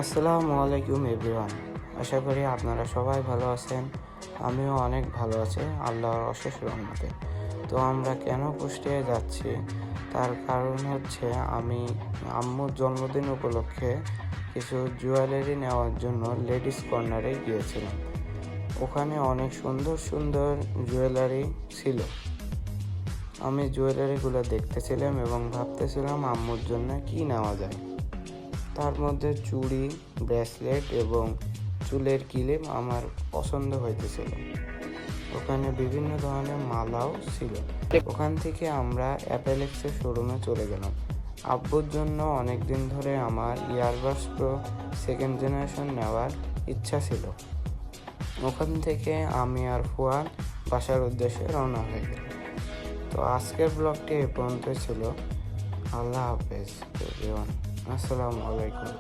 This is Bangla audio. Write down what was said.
আসসালামু আলাইকুম এভরিওয়ান। আশা করি আপনারা সবাই ভালো আছেন। আমিও অনেক ভালো আছি আল্লাহর অশেষ রহমতে। তো আমরা কেন কুষ্টিয়ায় যাচ্ছি তার কারণ হচ্ছে আমি আম্মুর জন্মদিন উপলক্ষে কিছু জুয়েলারি নেওয়ার জন্য লেডিস কর্নারে গিয়েছিলাম। ওখানে অনেক সুন্দর সুন্দর জুয়েলারি ছিল। আমি জুয়েলারিগুলো দেখতেছিলাম এবং ভাবতেছিলাম আম্মুর জন্য কি নেওয়া যায়। তার মধ্যে চুড়ি, ব্রেসলেট এবং চুলের ক্লিপ আমার পছন্দ হইতেছিল। ওখানে বিভিন্ন ধরনের মালাও ছিল। ওখান থেকে আমরা অ্যাপেলেক্সের শোরুমে চলে গেলাম। আব্বুর জন্য অনেক দিন ধরে আমার ইয়ারবাডস প্রো সেকেন্ড জেনারেশন নেওয়ার ইচ্ছা ছিল। ওখান থেকে আমি আর ফুয়াদ বাসার উদ্দেশ্যে রওনা হয়ে গেলাম। তো আজকের ব্লগটি এ পর্যন্ত ছিল। আল্লাহ হাফেজ এভরিওয়ান। আসসালামু আলাইকুম।